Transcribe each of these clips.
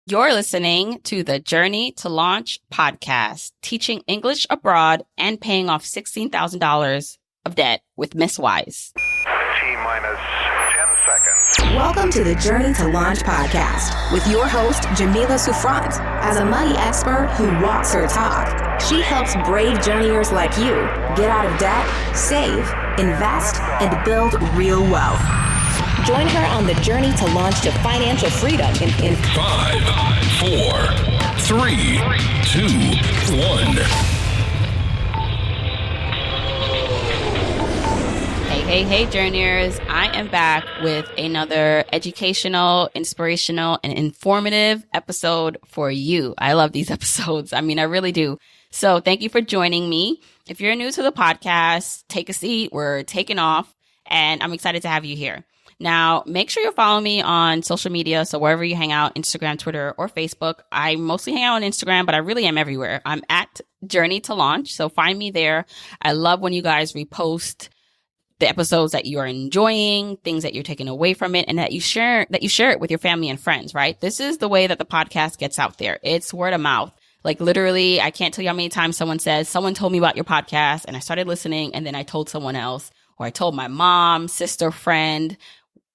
You're listening to the Journey to Launch podcast, teaching English abroad and paying off $16,000 of debt with Miss Wise. T-minus 10 seconds. Welcome to the Journey to Launch podcast with your host, Jamila Souffrant. As a money expert who walks her talk, she helps brave journeyers like you get out of debt, save, invest, and build real wealth. Join her on the journey to launch to financial freedom in 5, 4, 3, 2, 1. Hey, journeyers. I am back with another educational, inspirational, and informative episode for you. I love these episodes. I really do. So thank you for joining me. If you're new to the podcast, take a seat. We're taking off, and I'm excited to have you here. Now, make sure you follow me on social media. So wherever you hang out, Instagram, Twitter, or Facebook. I mostly hang out on Instagram, but I really am everywhere. I'm at Journey to Launch. So find me there. I love when you guys repost the episodes that you are enjoying, things that you're taking away from it, and that you share it with your family and friends, right? This is the way that the podcast gets out there. It's word of mouth. Like literally, I can't tell you how many times someone says, someone told me about your podcast and I started listening, and then I told someone else, or I told my mom, sister, friend,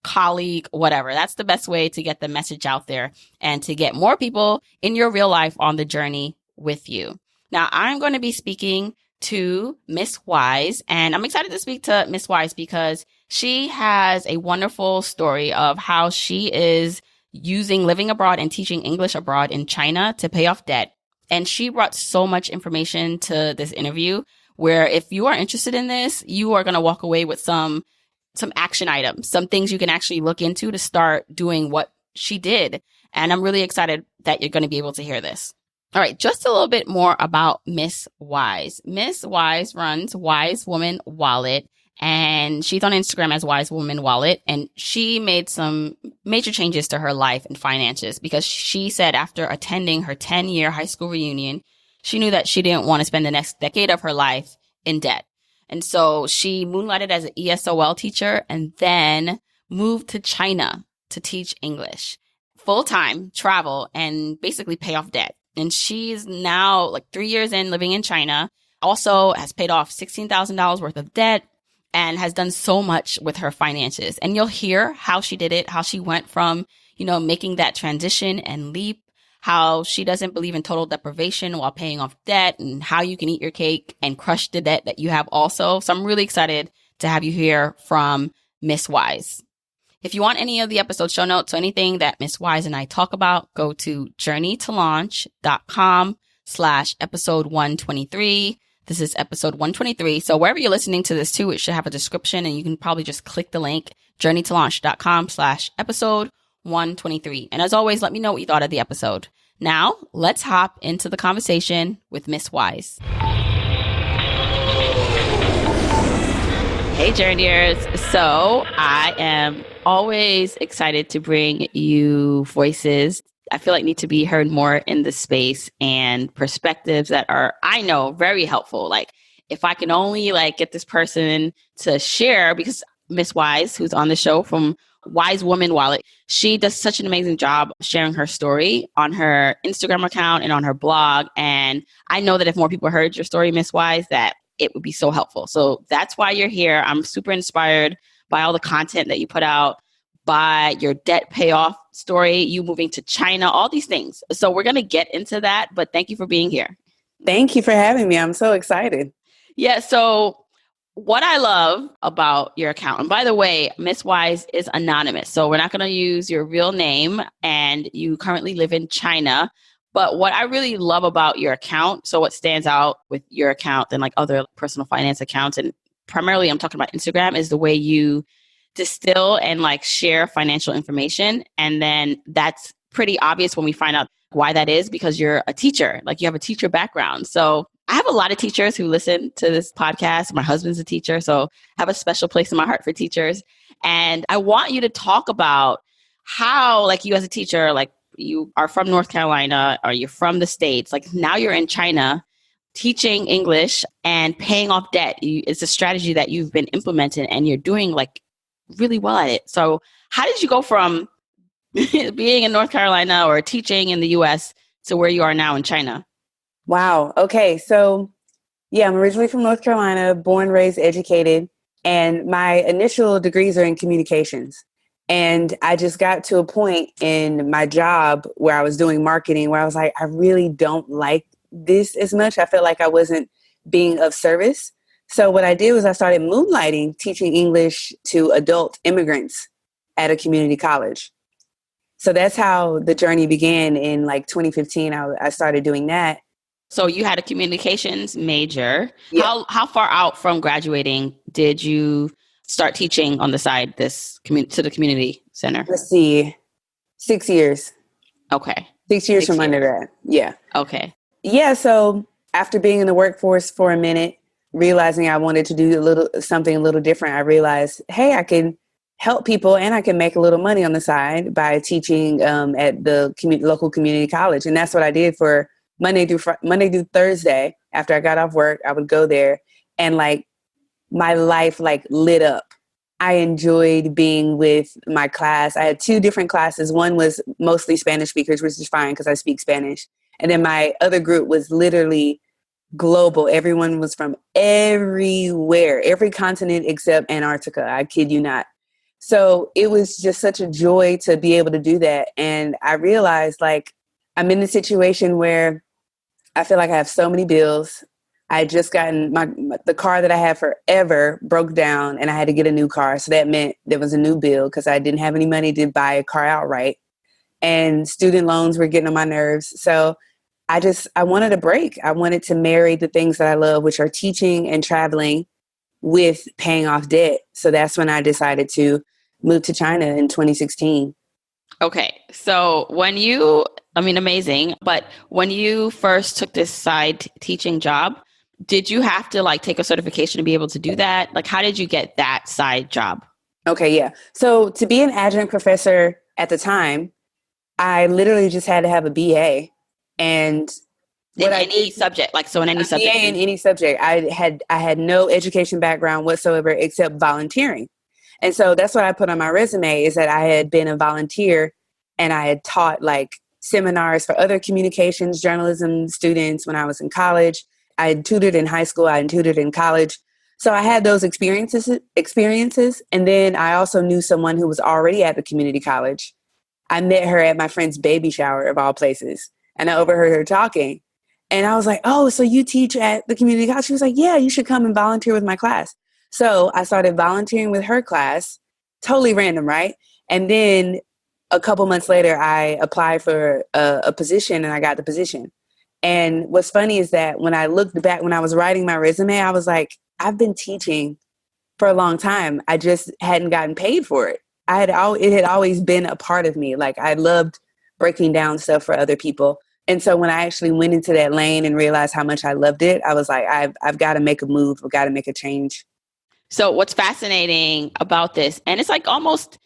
colleague, whatever. That's the best way to get the message out there and to get more people in your real life on the journey with you. Now, I'm going to be speaking to Miss Wise, and I'm excited to speak to Miss Wise because she has a wonderful story of how she is using living abroad and teaching English abroad in China to pay off debt. And she brought so much information to this interview where if you are interested in this, you are going to walk away with some action items, some things you can actually look into to start doing what she did. And I'm really excited that you're going to be able to hear this. All right, just a little bit more about Miss Wise. Miss Wise runs Wise Woman Wallet, and she's on Instagram as Wise Woman Wallet. And she made some major changes to her life and finances because she said after attending her 10-year high school reunion, she knew that she didn't want to spend the next decade of her life in debt. And so she moonlighted as an ESOL teacher and then moved to China to teach English, full-time, travel, and basically pay off debt. And she's now like 3 years in living in China, also has paid off $16,000 worth of debt and has done so much with her finances. And you'll hear how she did it, how she went from, making that transition and leap, how she doesn't believe in total deprivation while paying off debt, and how you can eat your cake and crush the debt that you have also. So I'm really excited to have you hear from Miss Wise. If you want any of the episode show notes or anything that Miss Wise and I talk about, go to journeytolaunch.com/episode 123. This is episode 123. So wherever you're listening to this too, it should have a description, and you can probably just click the link, journeytolaunch.com/episode 123. And as always, let me know what you thought of the episode. Now, let's hop into the conversation with Miss Wise. Hey, journeyers. So I am always excited to bring you voices I feel like need to be heard more in the space and perspectives that are, I know, very helpful. Like if I can only get this person to share, because Miss Wise, who's on the show from Wise Woman Wallet, she does such an amazing job sharing her story on her Instagram account and on her blog. And I know that if more people heard your story, Miss Wise, that it would be so helpful. So that's why you're here. I'm super inspired by all the content that you put out, by your debt payoff story, you moving to China, all these things. So we're going to get into that, but thank you for being here. Thank you for having me. I'm so excited. Yeah. So what I love about your account, and by the way, Miss Wise is anonymous, so we're not going to use your real name, and you currently live in China. But what I really love about your account, so what stands out with your account than other personal finance accounts, and primarily I'm talking about Instagram, is the way you distill and share financial information. And then that's pretty obvious when we find out why that is, because you're a teacher, you have a teacher background. So I have a lot of teachers who listen to this podcast. My husband's a teacher, so I have a special place in my heart for teachers. And I want you to talk about how, you as a teacher, you are from North Carolina or you're from the States, now you're in China teaching English and paying off debt. It's a strategy that you've been implementing and you're doing really well at it. So how did you go from being in North Carolina or teaching in the US to where you are now in China? Wow. Okay. So, yeah, I'm originally from North Carolina, born, raised, educated, and my initial degrees are in communications. And I just got to a point in my job where I was doing marketing where I was like, I really don't like this as much. I felt like I wasn't being of service. So what I did was I started moonlighting, teaching English to adult immigrants at a community college. So that's how the journey began in like 2015. I started doing that. So you had a communications major. Yeah. How far out from graduating did you start teaching on the side to the community center? Let's see, 6 years. Okay. 6 years from undergrad. Yeah. Okay. Yeah. So after being in the workforce for a minute, realizing I wanted to do something a little different, I realized, hey, I can help people and I can make a little money on the side by teaching at the local community college. And that's what I did for Monday through Thursday. After I got off work, I would go there and like my life like lit up. I enjoyed being with my class. I had two different classes. One was mostly Spanish speakers, which is fine because I speak Spanish. And then my other group was literally global. Everyone was from everywhere, every continent except Antarctica. I kid you not. So it was just such a joy to be able to do that. And I realized like I'm in a situation where I feel like I have so many bills. I had just gotten the car that I had forever broke down and I had to get a new car. So that meant there was a new bill because I didn't have any money to buy a car outright. And student loans were getting on my nerves. So I wanted a break. I wanted to marry the things that I love, which are teaching and traveling with paying off debt. So that's when I decided to move to China in 2016. Okay. So amazing. But when you first took this side teaching job, did you have to like take a certification to be able to do that? Like, how did you get that side job? Okay. Yeah. So to be an adjunct professor at the time, I literally just had to have a BA. And in any subject. BA in any subject. I had no education background whatsoever except volunteering. And so that's what I put on my resume is that I had been a volunteer and I had taught like seminars for other communications, journalism students when I was in college. I had tutored in high school. I had tutored in college. So I had those experiences. And then I also knew someone who was already at the community college. I met her at my friend's baby shower of all places. And I overheard her talking. And I was like, oh, so you teach at the community college? She was like, yeah, you should come and volunteer with my class. So I started volunteering with her class. Totally random, right? And then a couple months later, I applied for a position and I got the position. And what's funny is that when I looked back, when I was writing my resume, I was like, I've been teaching for a long time. I just hadn't gotten paid for it. It had always been a part of me. Like I loved breaking down stuff for other people. And so when I actually went into that lane and realized how much I loved it, I was like, I've got to make a move. I've got to make a change. So what's fascinating about this, and it's like almost,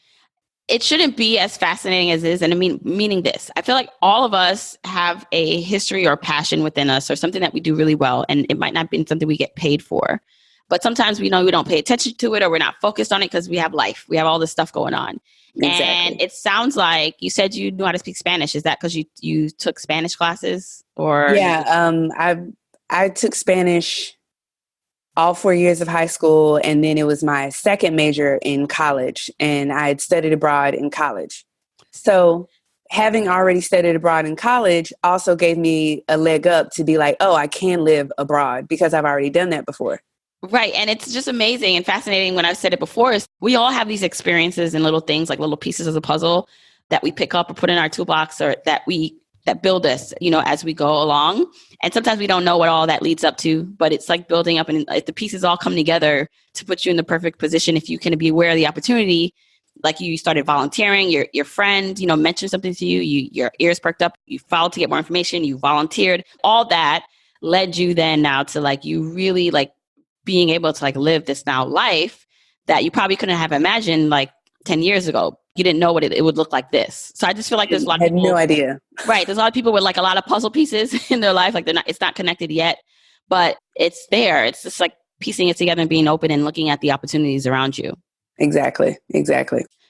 it shouldn't be as fascinating as it is. And I mean, meaning this, I feel like all of us have a history or passion within us or something that we do really well. And it might not be something we get paid for. But sometimes we know we don't pay attention to it or we're not focused on it because we have life. We have all this stuff going on. Exactly. And it sounds like you said you knew how to speak Spanish. Is that because you took Spanish classes or? Yeah, I took Spanish all 4 years of high school. And then it was my second major in college. And I had studied abroad in college. So having already studied abroad in college also gave me a leg up to be like, oh, I can live abroad because I've already done that before. Right. And it's just amazing and fascinating when I've said it before is we all have these experiences and little things like little pieces of the puzzle that we pick up or put in our toolbox or that build us, as we go along. And sometimes we don't know what all that leads up to, but it's like building up and if the pieces all come together to put you in the perfect position. If you can be aware of the opportunity, like you started volunteering, your friend, mentioned something to you, your ears perked up, you followed to get more information, you volunteered, all that led you then now to like, you really like, being able to like live this now life that you probably couldn't have imagined like 10 years ago. You didn't know what it would look like this. So I just feel like there's a lot of people. I had no idea. Right. There's a lot of people with like a lot of puzzle pieces in their life. Like it's not connected yet, but it's there. It's just like piecing it together and being open and looking at the opportunities around you. Exactly.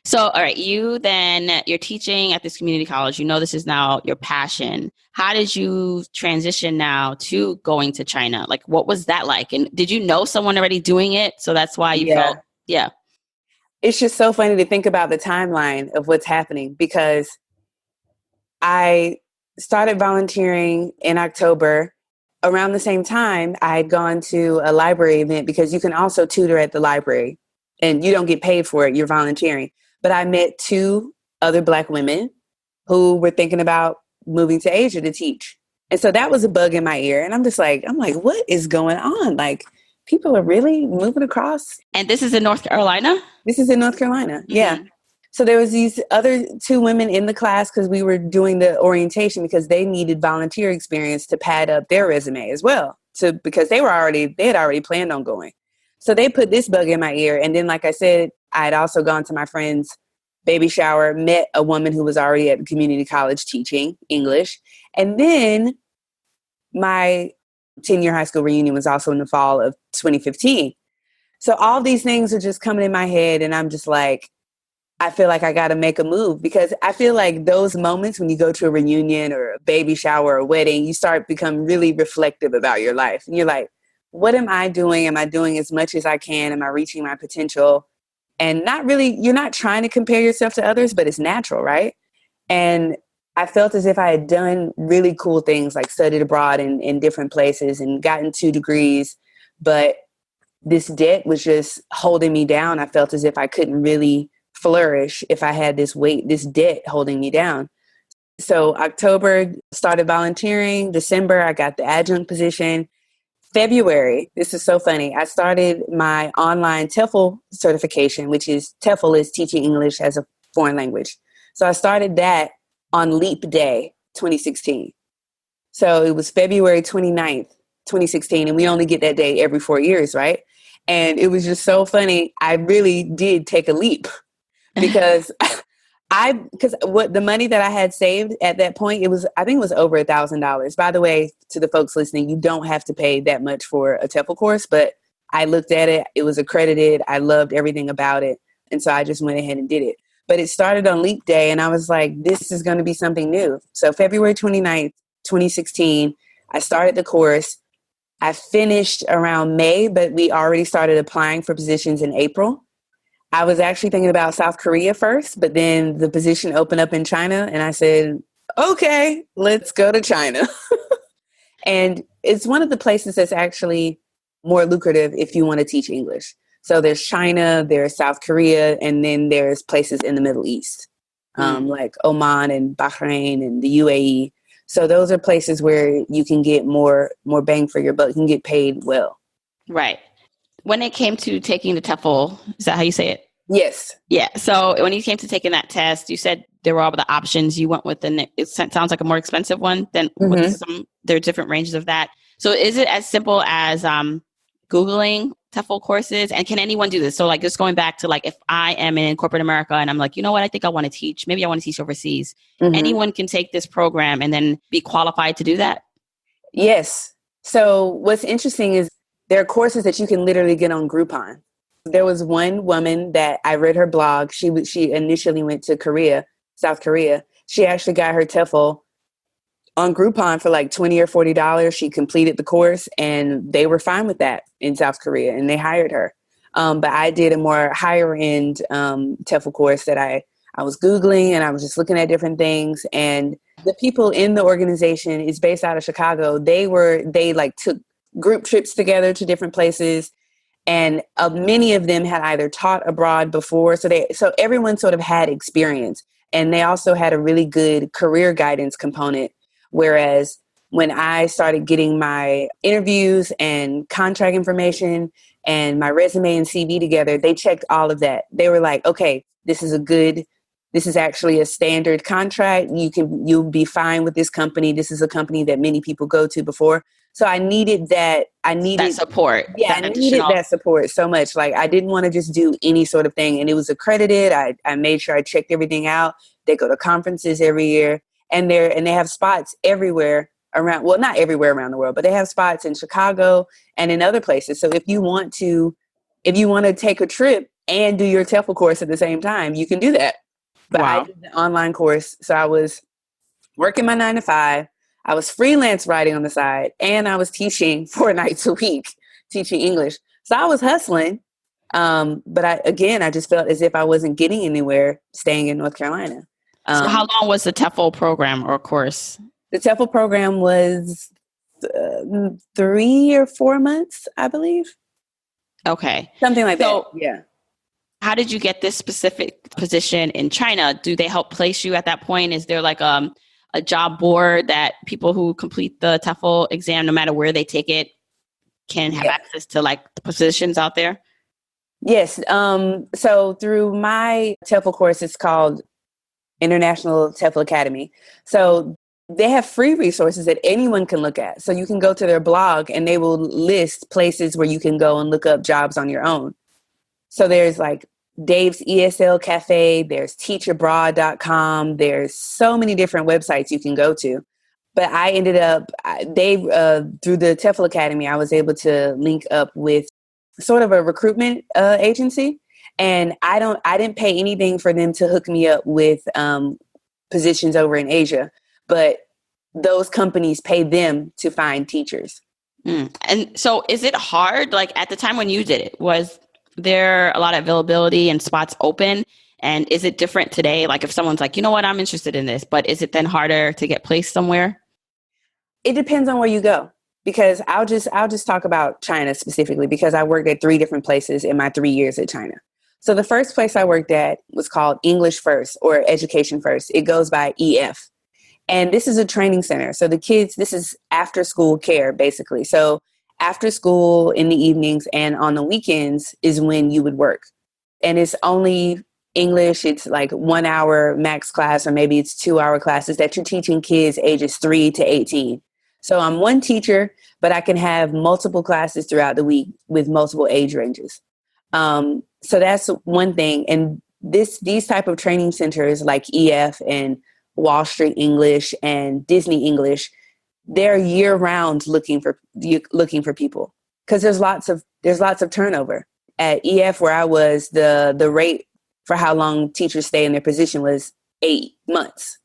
So, all right, you're teaching at this community college. You know, this is now your passion. How did you transition now to going to China? Like, what was that like? And did you know someone already doing it? So that's why you Yeah. felt, yeah. It's just so funny to think about the timeline of what's happening because I started volunteering in October. Around the same time, I had gone to a library event because you can also tutor at the library and you don't get paid for it. You're volunteering. But I met two other Black women who were thinking about moving to Asia to teach. And so that was a bug in my ear. And I'm like, what is going on? Like, people are really moving across. And this is in North Carolina? This is in North Carolina. Mm-hmm. Yeah. So there was these other two women in the class because we were doing the orientation because they needed volunteer experience to pad up their resume as well. Because they had already planned on going. So they put this bug in my ear. And then, like I said, I had also gone to my friend's baby shower, met a woman who was already at community college teaching English. And then my 10-year high school reunion was also in the fall of 2015. So all these things are just coming in my head. And I'm just like, I feel like I got to make a move because I feel like those moments when you go to a reunion or a baby shower or a wedding, you start become really reflective about your life. And you're like, what am I doing? Am I doing as much as I can? Am I reaching my potential? And you're not trying to compare yourself to others, but it's natural, right? And I felt as if I had done really cool things like studied abroad in different places and gotten 2 degrees, but this debt was just holding me down. I felt as if I couldn't really flourish if I had this debt holding me down. So October, started volunteering. December, I got the adjunct position. February, this is so funny. I started my online TEFL certification, which is TEFL is teaching English as a foreign language. So I started that on Leap Day, 2016. So it was February 29th, 2016. And we only get that day every 4 years, right? And it was just so funny. I really did take a leap because what the money that I had saved at that point, I think it was over $1,000. By the way, to the folks listening, you don't have to pay that much for a TEFL course, but I looked at it. It was accredited. I loved everything about it. And so I just went ahead and did it. But it started on Leap Day and I was like, this is going to be something new. So February 29th, 2016, I started the course. I finished around May, but we already started applying for positions in April. I was actually thinking about South Korea first, but then the position opened up in China and I said, okay, let's go to China. And it's one of the places that's actually more lucrative if you want to teach English. So there's China, there's South Korea, and then there's places in the Middle East, like Oman and Bahrain and the UAE. So those are places where you can get more bang for your buck. You can get paid well. Right. When it came to taking the TEFL, is that how you say it? Yes. Yeah. So when you came to taking that test, you said there were all the options. You went with it sounds like a more expensive one than with there are different ranges of that. So is it as simple as Googling TEFL courses? And can anyone do this? So like just going back to like if I am in corporate America and I'm like, you know what, I think I want to teach. Maybe I want to teach overseas. Anyone can take this program and then be qualified to do that? Yes. So what's interesting is there are courses that you can literally get on Groupon. There was one woman that I read her blog. She initially went to South Korea. She actually got her TEFL on Groupon for like $20 or $40. She completed the course and they were fine with that in South Korea and they hired her. But I did a more higher end TEFL course that I was Googling and I was just looking at different things. And the people in the organization is based out of Chicago. They like took group trips together to different places. And many of them had either taught abroad before. So everyone sort of had experience. And they also had a really good career guidance component. Whereas when I started getting my interviews and contract information and my resume and CV together, they checked all of that. They were like, okay, this is actually a standard contract. You'll be fine with this company. This is a company that many people go to before. So I needed that support. Yeah, I needed that support so much. Like I didn't want to just do any sort of thing. And it was accredited. I made sure I checked everything out. They go to conferences every year and they have spots everywhere around, well, not everywhere around the world, but they have spots in Chicago and in other places. So if you want to take a trip and do your TEFL course at the same time. You can do that. But I Wow. did the online course. So I was working my 9 to 5. I was freelance writing on the side, and I was teaching 4 nights a week, teaching English. So I was hustling. But I just felt as if I wasn't getting anywhere staying in North Carolina. So how long was the TEFL program or course? The TEFL program was 3 or 4 months, I believe. Okay. Something like So- that. Yeah. How did you get this specific position in China? Do they help place you at that point? Is there like a job board that people who complete the TEFL exam, no matter where they take it, can have access to like the positions out there? Yes. So through my TEFL course, it's called International TEFL Academy. So they have free resources that anyone can look at. So you can go to their blog and they will list places where you can go and look up jobs on your own. So there's like Dave's ESL Cafe, there's teachabroad.com. There's so many different websites you can go to. But I ended up, through the TEFL Academy, I was able to link up with sort of a recruitment agency. And I didn't pay anything for them to hook me up with positions over in Asia, but those companies pay them to find teachers. And so is it hard? Like at the time when you did it, was there a lot of availability and spots open? And is it different today? Like if someone's like, you know what, I'm interested in this, but is it then harder to get placed somewhere? It depends on where you go. Because I'll just talk about China specifically because I worked at 3 different places in my 3 years at China. So the first place I worked at was called English First or Education First. It goes by EF. And this is a training center. So the kids, this is after school care, basically. So after school in the evenings and on the weekends is when you would work. And it's only English. It's like 1 hour max class, or maybe it's 2-hour classes that you're teaching kids ages 3 to 18. So I'm one teacher, but I can have multiple classes throughout the week with multiple age ranges. So that's one thing. And these type of training centers like EF and Wall Street English and Disney English, they're year round looking for people because there's lots of turnover. At EF where I was, the rate for how long teachers stay in their position was 8 months.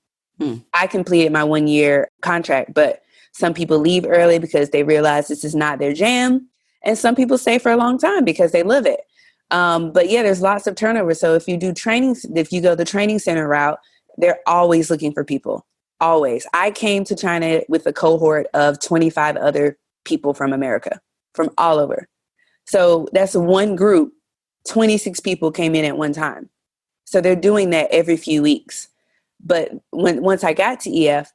I completed my 1-year contract, but some people leave early because they realize this is not their jam. And some people stay for a long time because they love it. But yeah, there's lots of turnover. So if you do trainings, if you go the training center route, they're always looking for people. Always. I came to China with a cohort of 25 other people from America, from all over. So that's one group. 26 people came in at one time. So they're doing that every few weeks. But once I got to EF,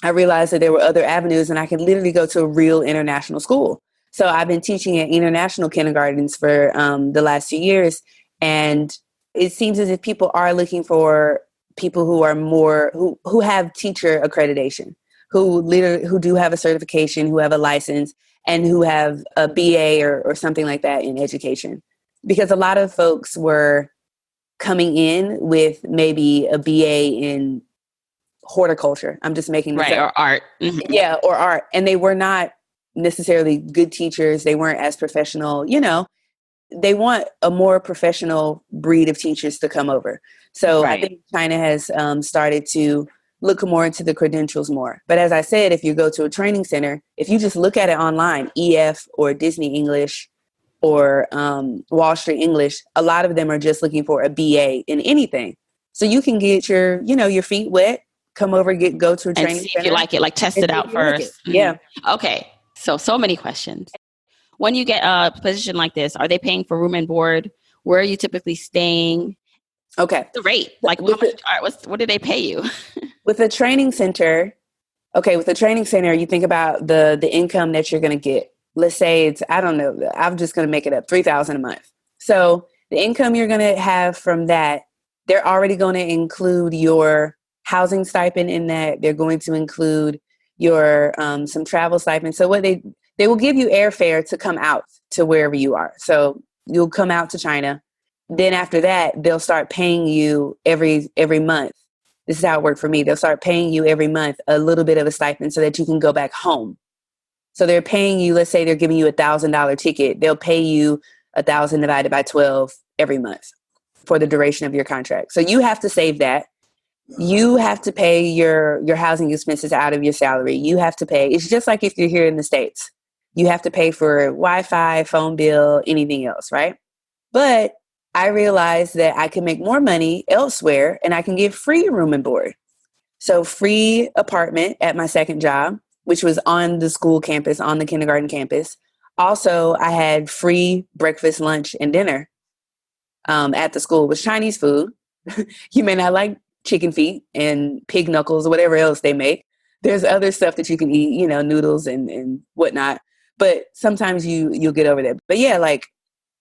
I realized that there were other avenues and I could literally go to a real international school. So I've been teaching at international kindergartens for the last 2 years. And it seems as if people are looking for people who are more, who have teacher accreditation, who do have a certification, who have a license, and who have a BA or something like that in education. Because a lot of folks were coming in with maybe a BA in horticulture. I'm just making this up. Or art. Mm-hmm. Yeah, or art. And they were not necessarily good teachers. They weren't as professional. They want a more professional breed of teachers to come over. So I think China has started to look more into the credentials more. But as I said, if you go to a training center, if you just look at it online, EF or Disney English or Wall Street English, a lot of them are just looking for a BA in anything. So you can get your feet wet, come over, go to a training and see center. if you like it, like test it out first. Mm-hmm. Yeah. Okay. So many questions. When you get a position like this, are they paying for room and board? Where are you typically staying? Okay. The rate, like what do they pay you? With a training center, you think about the income that you're going to get. Let's say it's, I don't know, I'm just going to make it up, $3,000 a month. So the income you're going to have from that, they're already going to include your housing stipend in that. They're going to include your some travel stipend. So what they will give you airfare to come out to wherever you are. So you'll come out to China. Then after that, they'll start paying you every month. This is how it worked for me. They'll start paying you every month a little bit of a stipend so that you can go back home. So they're paying you, let's say they're giving you $1,000 ticket. They'll pay you 1,000 divided by 12 every month for the duration of your contract. So you have to save that. You have to pay your housing expenses out of your salary. You have to pay. It's just like if you're here in the States. You have to pay for Wi-Fi, phone bill, anything else, right? But I realized that I can make more money elsewhere and I can get free room and board. So free apartment at my second job, which was on the school campus, on the kindergarten campus. Also, I had free breakfast, lunch, and dinner at the school. It was Chinese food. You may not like chicken feet and pig knuckles or whatever else they make. There's other stuff that you can eat, you know, noodles and whatnot. But sometimes you'll get over that. But yeah, like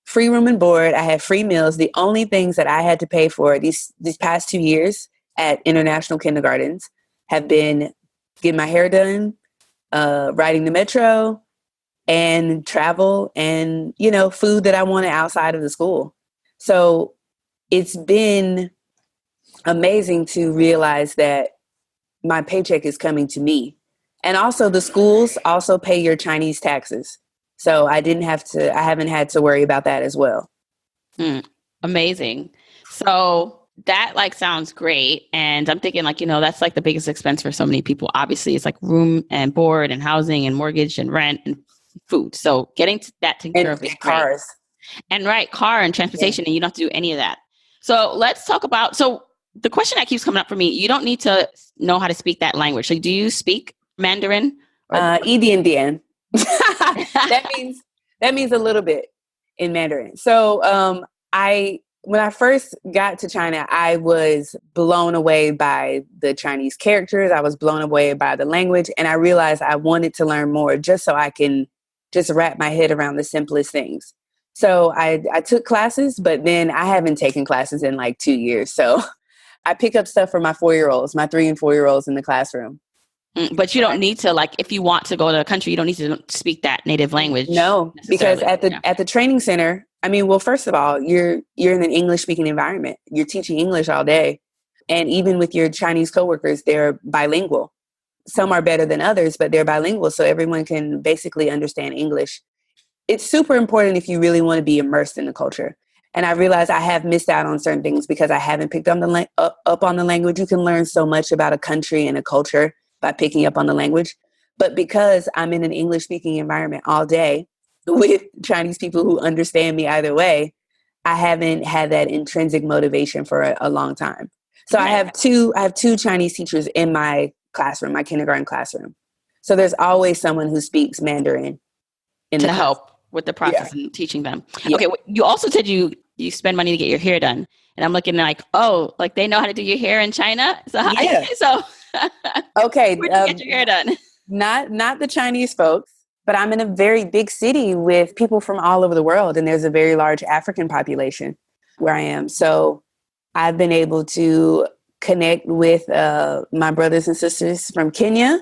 free room and board. I had free meals. The only things that I had to pay for these past 2 years at international kindergartens have been getting my hair done, riding the metro, and travel, and, you know, food that I wanted outside of the school. So it's been amazing to realize that my paycheck is coming to me. And also the schools also pay your Chinese taxes. So I haven't had to worry about that as well. Amazing. So that like sounds great. And I'm thinking like, you know, that's like the biggest expense for so many people. Obviously it's like room and board and housing and mortgage and rent and food. So getting that taken care of is cars. Great. And car and transportation, and you don't have to do any of that. So let's talk about, so the question that keeps coming up for me, you don't need to know how to speak that language. So do you speak Mandarin? Dian. That means a little bit in Mandarin. So when I first got to China, I was blown away by the Chinese characters. I was blown away by the language, and I realized I wanted to learn more just so I can just wrap my head around the simplest things. So I took classes, but then I haven't taken classes in like 2 years. So I pick up stuff for my 4-year-olds, my 3 and 4-year-olds in the classroom. But you don't need to, like, if you want to go to a country, you don't need to speak that native language. No, because at the training center, I mean, well, first of all, you're in an English speaking environment. You're teaching English all day. And even with your Chinese coworkers, they're bilingual. Some are better than others, but they're bilingual. So everyone can basically understand English. It's super important if you really want to be immersed in the culture. And I realize I have missed out on certain things because I haven't picked up on the language. You can learn so much about a country and a culture by picking up on the language. But because I'm in an English speaking environment all day with Chinese people who understand me either way, I haven't had that intrinsic motivation for a long time. So I have two Chinese teachers in my classroom, my kindergarten classroom. So there's always someone who speaks Mandarin to help with the process and teaching them. Yeah. Okay. You also said you spend money to get your hair done. And I'm looking like, oh, like they know how to do your hair in China? So, okay. Where'd you get your hair done? Not the Chinese folks, but I'm in a very big city with people from all over the world. And there's a very large African population where I am. So I've been able to connect with my brothers and sisters from Kenya.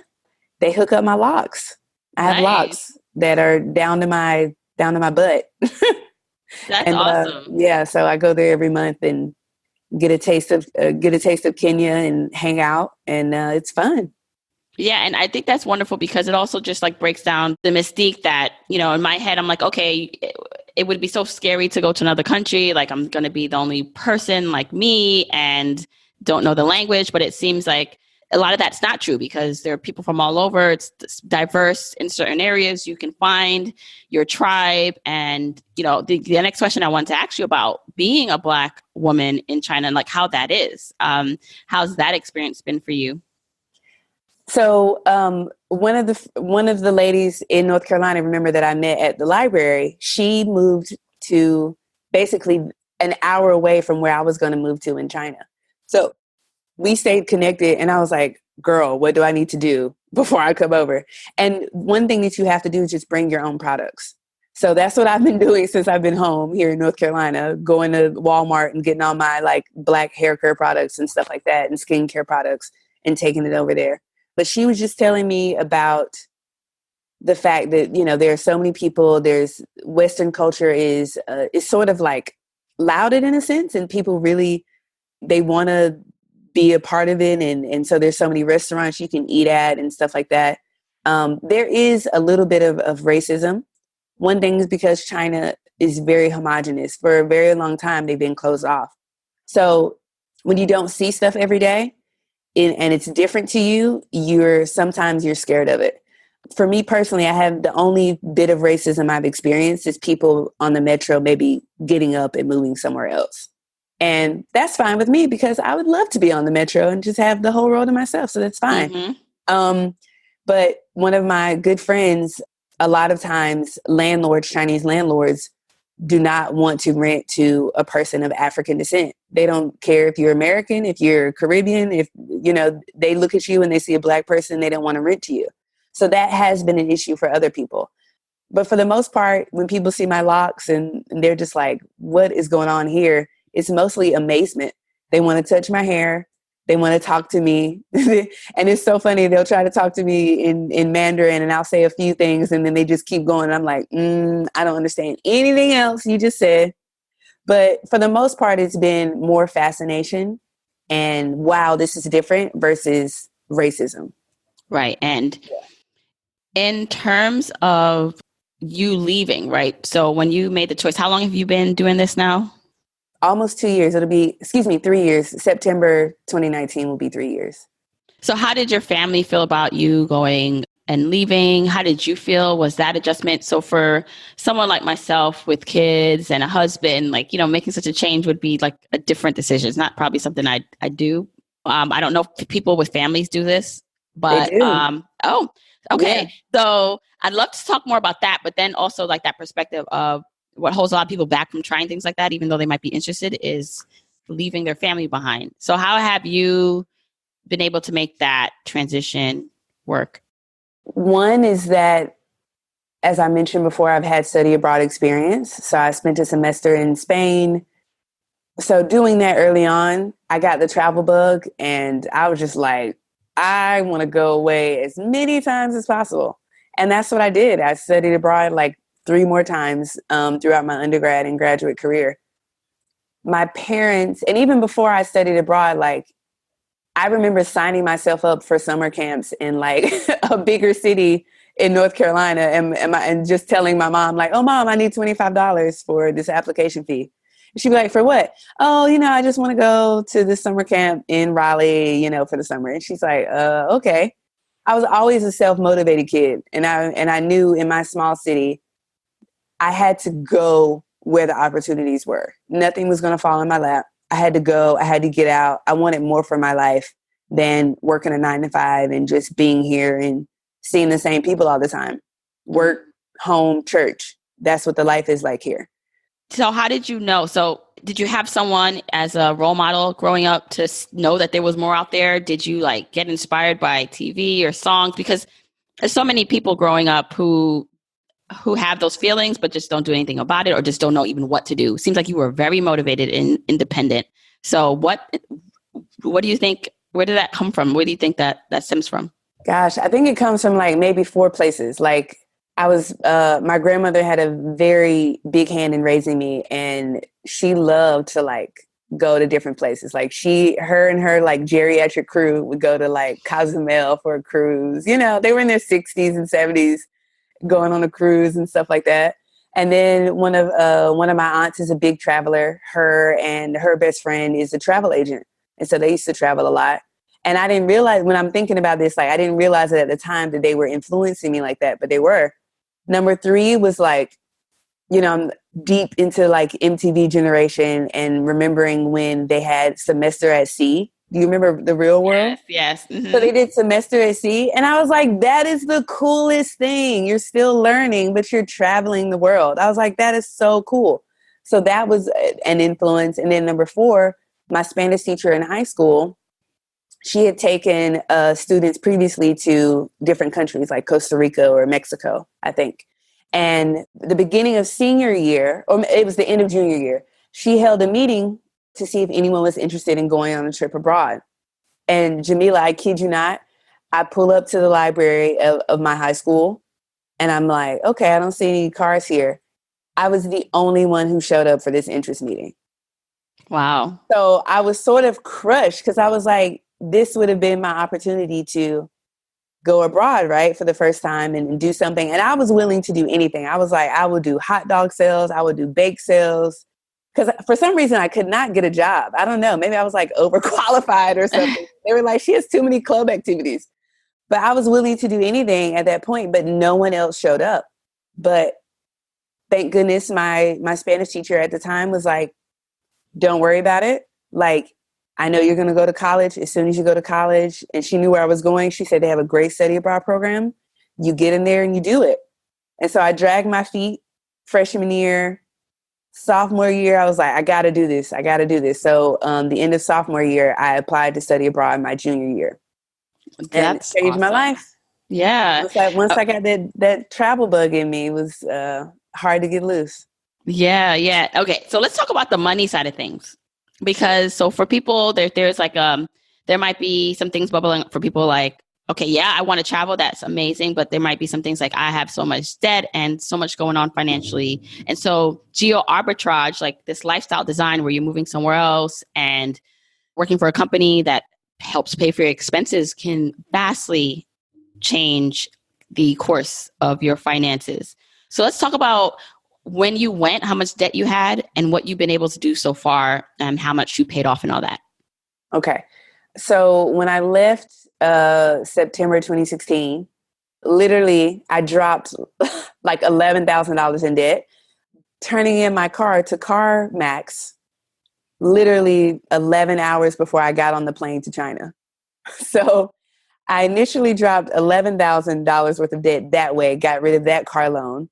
They hook up my locks. I have locks that are down to my butt. That's awesome. So I go there every month and get a taste of Kenya and hang out, and it's fun. Yeah, and I think that's wonderful because it also just like breaks down the mystique that, you know, in my head I'm like, okay, it would be so scary to go to another country, like I'm going to be the only person like me and don't know the language, but it seems like a lot of that's not true because there are people from all over. It's diverse in certain areas. You can find your tribe. And, you know, the next question I wanted to ask you about being a Black woman in China and like how that is. How's that experience been for you? So one of the ladies in North Carolina, remember that I met at the library, she moved to basically an hour away from where I was going to move to in China. So we stayed connected, and I was like, girl, what do I need to do before I come over? And one thing that you have to do is just bring your own products. So that's what I've been doing since I've been home here in North Carolina, going to Walmart and getting all my like Black hair care products and stuff like that and skincare products and taking it over there. But she was just telling me about the fact that, you know, there are so many people, there's Western culture is sort of like lauded in a sense, and people really, they want to be a part of it. And so there's so many restaurants you can eat at and stuff like that. There is a little bit of racism. One thing is because China is very homogenous. For a very long time, they've been closed off. So when you don't see stuff every day and it's different to you, sometimes you're scared of it. For me personally, I have the only bit of racism I've experienced is people on the metro maybe getting up and moving somewhere else. And that's fine with me because I would love to be on the metro and just have the whole road to myself. So that's fine. Mm-hmm. But one of my good friends, a lot of times Chinese landlords do not want to rent to a person of African descent. They don't care if you're American, if you're Caribbean, if, they look at you and they see a Black person, they don't want to rent to you. So that has been an issue for other people. But for the most part, when people see my locks and they're just like, what is going on here? It's mostly amazement. They want to touch my hair. They want to talk to me. And it's so funny. They'll try to talk to me in Mandarin and I'll say a few things and then they just keep going. And I'm like, I don't understand anything else you just said. But for the most part, it's been more fascination and wow, this is different versus racism. Right. And in terms of you leaving, right? So when you made the choice, how long have you been doing this now? Almost 2 years. 3 years. September 2019 will be 3 years. So how did your family feel about you going and leaving? How did you feel? Was that adjustment? So for someone like myself with kids and a husband, making such a change would be like a different decision. It's not probably something I do. I don't know if people with families do this, but they do. Okay. Yeah. So I'd love to talk more about that, but then also like that perspective of what holds a lot of people back from trying things like that, even though they might be interested, is leaving their family behind. So how have you been able to make that transition work? One is that, as I mentioned before, I've had study abroad experience. So I spent a semester in Spain. So doing that early on, I got the travel bug and I was just like, I want to go away as many times as possible. And that's what I did. I studied abroad like 3 more times throughout my undergrad and graduate career. My parents, and even before I studied abroad, I remember signing myself up for summer camps in like a bigger city in North Carolina and just telling my mom like, oh, Mom, I need $25 for this application fee. And she'd be like, for what? Oh, I just want to go to this summer camp in Raleigh, for the summer. And she's like, okay. I was always a self-motivated kid. And I knew in my small city, I had to go where the opportunities were. Nothing was going to fall in my lap. I had to go. I had to get out. I wanted more for my life than working a 9-to-5 and just being here and seeing the same people all the time. Work, home, church. That's what the life is like here. So how did you know? So did you have someone as a role model growing up to know that there was more out there? Did you get inspired by TV or songs? Because there's so many people growing up who have those feelings, but just don't do anything about it or just don't know even what to do. Seems like you were very motivated and independent. So what do you think, where did that come from? Where do you think that stems from? Gosh, I think it comes from maybe 4 places. My grandmother had a very big hand in raising me and she loved to go to different places. Her and her geriatric crew would go to Cozumel for a cruise. They were in their 60s and 70s. Going on a cruise and stuff like that. And then one of my aunts is a big traveler. Her and her best friend is a travel agent. And so they used to travel a lot. And I didn't realize when I'm thinking about this, I didn't realize it at the time that they were influencing me like that, but they were. Number 3 was I'm deep into MTV generation and remembering when they had Semester at Sea. Do you remember The Real World? Yes. Mm-hmm. So they did Semester at Sea. And I was like, that is the coolest thing. You're still learning, but you're traveling the world. I was like, that is so cool. So that was an influence. And then number 4, my Spanish teacher in high school, she had taken students previously to different countries like Costa Rica or Mexico, I think. And the beginning of senior year, or it was the end of junior year, she held a meeting to see if anyone was interested in going on a trip abroad. And Jamila, I kid you not, I pull up to the library of my high school and I'm like, okay, I don't see any cars here. I was the only one who showed up for this interest meeting. Wow. So I was sort of crushed because I was like, this would have been my opportunity to go abroad, right, for the first time and do something. And I was willing to do anything. I was like, I would do hot dog sales. I would do bake sales. Because for some reason, I could not get a job. I don't know. Maybe I was like overqualified or something. They were like, she has too many club activities. But I was willing to do anything at that point, but no one else showed up. But thank goodness my Spanish teacher at the time was like, don't worry about it. Like, I know you're going to go to college as soon as you go to college. And she knew where I was going. She said they have a great study abroad program. You get in there and you do it. And so I dragged my feet freshman year. Sophomore year, I was like, I got to do this. I got to do this. So the end of sophomore year, I applied to study abroad my junior year. That's and it changed my awesome. life. Yeah. Once I got that travel bug in me, it was hard to get loose. Yeah. Yeah. Okay. So let's talk about the money side of things. Because so for people, there's like, there might be some things bubbling up for people like, okay, yeah, I want to travel. That's amazing. But there might be some things like I have so much debt and so much going on financially. And so geo arbitrage, like this lifestyle design where you're moving somewhere else and working for a company that helps pay for your expenses can vastly change the course of your finances. So let's talk about when you went, how much debt you had and what you've been able to do so far and how much you paid off and all that. Okay. So when I left September 2016, literally I dropped like $11,000 in debt, turning in my car to CarMax literally 11 hours before I got on the plane to China. So I initially dropped $11,000 worth of debt that way, got rid of that car loan.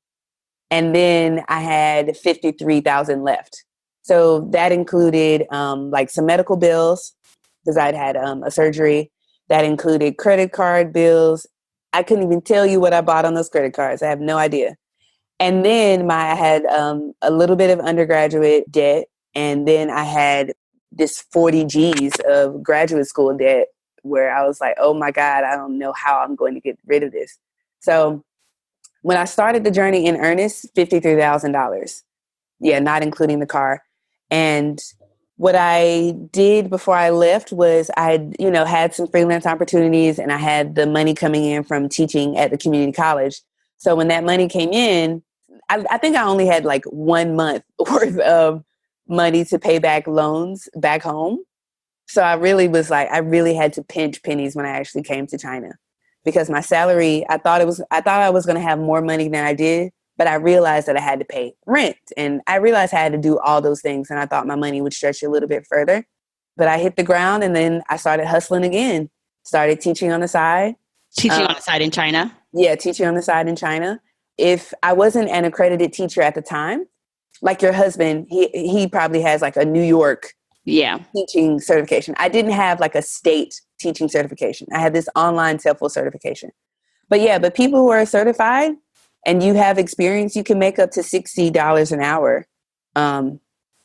And then I had $53,000 left. So that included like some medical bills because I'd had a surgery. That included credit card bills. I couldn't even tell you what I bought on those credit cards. I have no idea. And then I had a little bit of undergraduate debt. And then I had this 40 G's of graduate school debt where I was like, oh my God, I don't know how I'm going to get rid of this. So when I started the journey in earnest, $53,000. Yeah, not including the car. And what I did before I left was I had some freelance opportunities and I had the money coming in from teaching at the community college. So when that money came in, I think I only had like 1 month worth of money to pay back loans back home. So I really was like, I really had to pinch pennies when I actually came to China because my salary, I thought I was going to have more money than I did. But I realized that I had to pay rent and I realized I had to do all those things. And I thought my money would stretch a little bit further. But I hit the ground and then I started hustling again, started teaching on the side. Teaching on the side in China? Yeah, teaching on the side in China. If I wasn't an accredited teacher at the time, like your husband, he probably has like a New York teaching certification. I didn't have like a state teaching certification. I had this online self-full certification. But people who are certified, and you have experience, you can make up to $60 an hour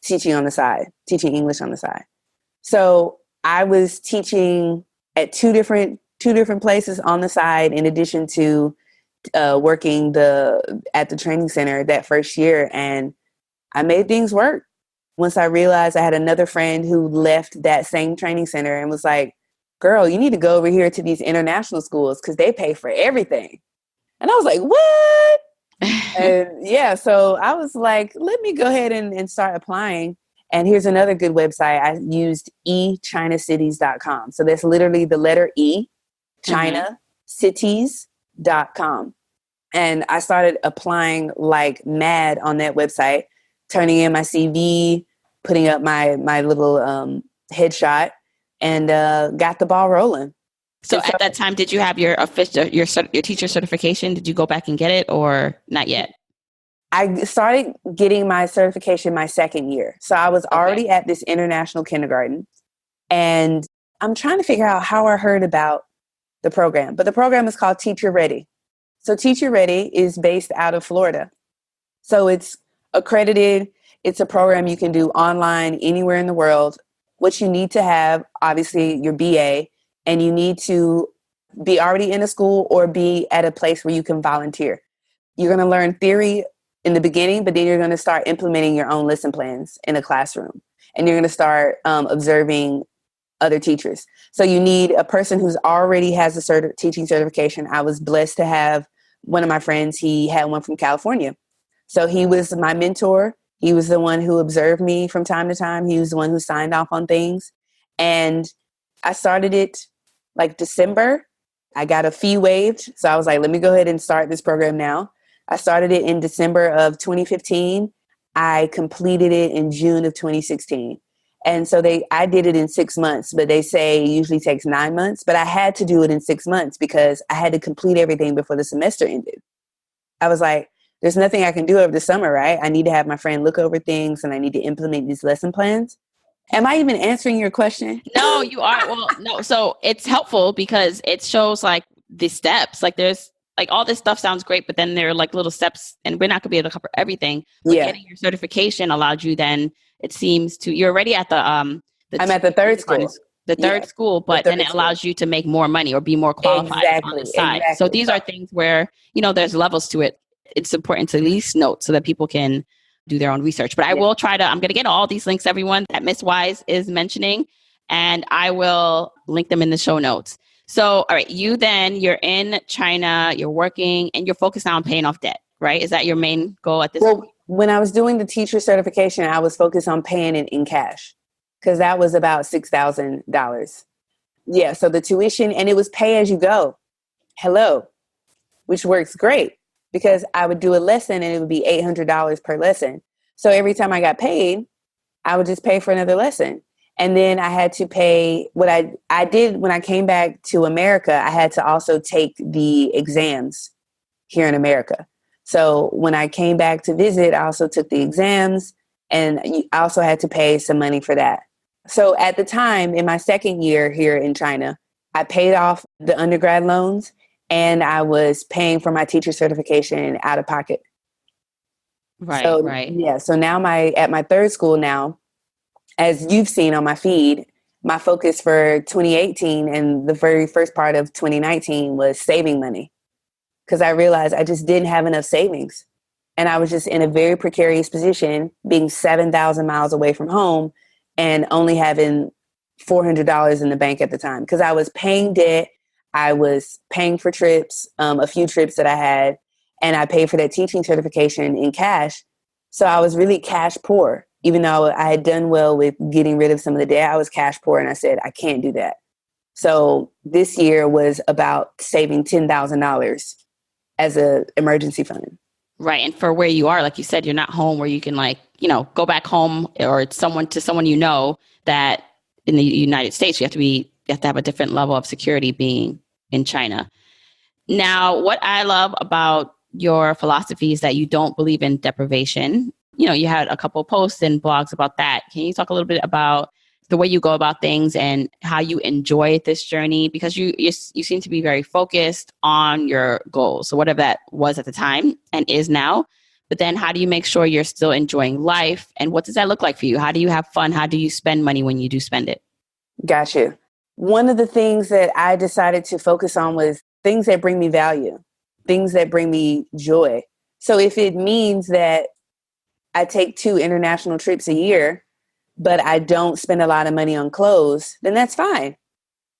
teaching on the side, teaching English on the side. So I was teaching at two different places on the side, in addition to working at the training center that first year, and I made things work. Once I realized I had another friend who left that same training center and was like, "Girl, you need to go over here to these international schools because they pay for everything." And I was like, what? And yeah, so I was like, let me go ahead and start applying. And here's another good website. I used echinacities.com. So that's literally the letter E, chinacities.com. And I started applying like mad on that website, turning in my CV, putting up my little headshot, and got the ball rolling. So at that time, did you have your teacher certification? Did you go back and get it or not yet? I started getting my certification my second year. So I was already at this international kindergarten, and I'm trying to figure out how I heard about the program. But the program is called Teacher Ready. So Teacher Ready is based out of Florida. So it's accredited. It's a program you can do online anywhere in the world. What you need to have, obviously, your BA. And you need to be already in a school or be at a place where you can volunteer. You're going to learn theory in the beginning, but then you're going to start implementing your own lesson plans in a classroom. And you're going to start observing other teachers. So you need a person who's already has a teaching certification. I was blessed to have one of my friends. He had one from California. So he was my mentor. He was the one who observed me from time to time. He was the one who signed off on things. And I started it like December. I got a fee waived. So I was like, let me go ahead and start this program now. I started it in December of 2015. I completed it in June of 2016. And so I did it in 6 months, but they say it usually takes 9 months. But I had to do it in 6 months because I had to complete everything before the semester ended. I was like, there's nothing I can do over the summer, right? I need to have my friend look over things and I need to implement these lesson plans. Am I even answering your question? No, you are. Well, no. So it's helpful because it shows like the steps. Like there's like all this stuff sounds great, but then there are like little steps and we're not gonna be able to cover everything. But getting your certification allowed you then, it seems to, you're already at I'm at the third school. The third school, but then it allows you to make more money or be more qualified on the side. Exactly. So these are things where, there's levels to it. It's important to at least note so that people can do their own research. But I will I'm going to get all these links, everyone, that Miss Wise is mentioning, and I will link them in the show notes. So, all right, you're in China, you're working, and you're focused now on paying off debt, right? Is that your main goal at this point? When I was doing the teacher certification, I was focused on paying it in cash because that was about $6,000. Yeah, so the tuition, and it was pay as you go. Hello, which works great. Because I would do a lesson and it would be $800 per lesson. So every time I got paid, I would just pay for another lesson. And then I had to pay what I did when I came back to America. I had to also take the exams here in America. So when I came back to visit, I also took the exams and I also had to pay some money for that. So at the time in my second year here in China, I paid off the undergrad loans. And I was paying for my teacher certification out of pocket. Right. Yeah. So now at my third school now, as you've seen on my feed, my focus for 2018 and the very first part of 2019 was saving money. Because I realized I just didn't have enough savings. And I was just in a very precarious position, being 7,000 miles away from home and only having $400 in the bank at the time. Because I was paying debt. I was paying for trips, a few trips that I had, and I paid for that teaching certification in cash. So I was really cash poor. Even though I had done well with getting rid of some of the debt, I was cash poor. And I said, I can't do that. So this year was about saving $10,000 as an emergency fund. Right. And for where you are, like you said, you're not home where you can go back home or it's someone that in the United States, you have to have a different level of security being in China. Now, what I love about your philosophy is that you don't believe in deprivation. You had a couple of posts and blogs about that. Can you talk a little bit about the way you go about things and how you enjoy this journey? Because you seem to be very focused on your goals. So whatever that was at the time and is now, but then how do you make sure you're still enjoying life? And what does that look like for you? How do you have fun? How do you spend money when you do spend it? Gotcha. One of the things that I decided to focus on was things that bring me value, things that bring me joy. So if it means that I take 2 international trips a year, but I don't spend a lot of money on clothes, then that's fine.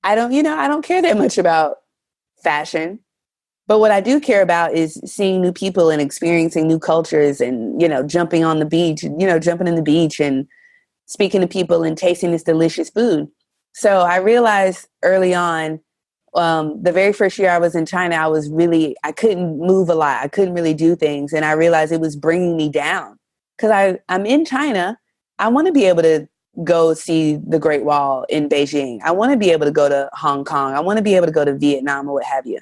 I don't care that much about fashion. But what I do care about is seeing new people and experiencing new cultures and, jumping on the beach, jumping in the beach and speaking to people and tasting this delicious food. So I realized early on, the very first year I was in China, I couldn't move a lot. I couldn't really do things. And I realized it was bringing me down because I'm in China. I want to be able to go see the Great Wall in Beijing. I want to be able to go to Hong Kong. I want to be able to go to Vietnam or what have you.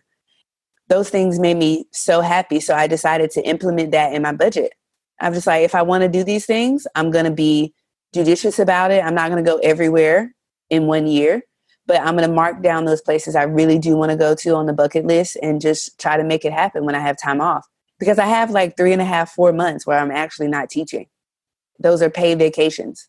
Those things made me so happy. So I decided to implement that in my budget. I'm just like, if I want to do these things, I'm going to be judicious about it. I'm not going to go everywhere in 1 year, but I'm going to mark down those places I really do want to go to on the bucket list and just try to make it happen when I have time off. Because I have like 3.5, 4 months where I'm actually not teaching. Those are paid vacations.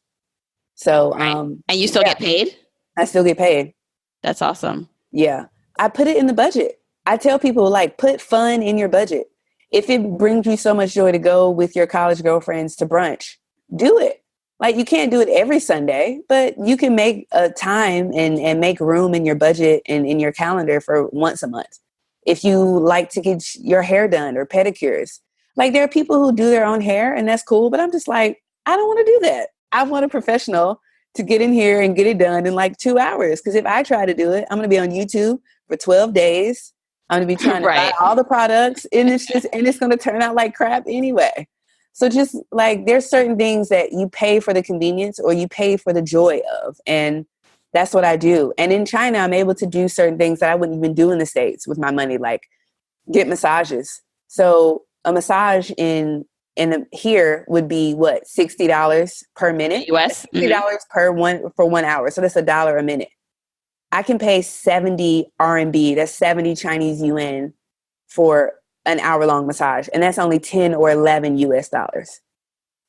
So, right. And you still get paid? I still get paid. That's awesome. Yeah. I put it in the budget. I tell people put fun in your budget. If it brings you so much joy to go with your college girlfriends to brunch, do it. Like, you can't do it every Sunday, but you can make a time and make room in your budget and in your calendar for once a month. If you like to get your hair done or pedicures, like, there are people who do their own hair and that's cool, but I'm just like, I don't want to do that. I want a professional to get in here and get it done in like 2 hours. Because if I try to do it, I'm going to be on YouTube for 12 days. I'm going to be trying to buy Right. all the products, and it's going to turn out like crap anyway. So just like, there's certain things that you pay for the convenience or you pay for the joy of. And that's what I do. And in China, I'm able to do certain things that I wouldn't even do in the States with my money, like get massages. So a massage here would be what, $60 per minute? US? $60 for 1 hour. So that's $1 a minute. I can pay 70 RMB, that's 70 Chinese yuan, for an hour-long massage, and that's only 10 or 11 US dollars.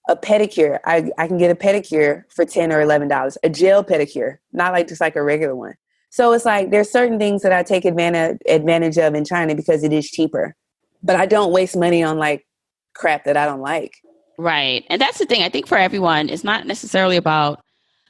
A pedicure, I can get a pedicure for 10 or $11. A gel pedicure, not like just like a regular one. So it's like, there's certain things that I take advantage of in China because it is cheaper, but I don't waste money on like crap that I don't like. Right. And that's the thing. I think for everyone, it's not necessarily about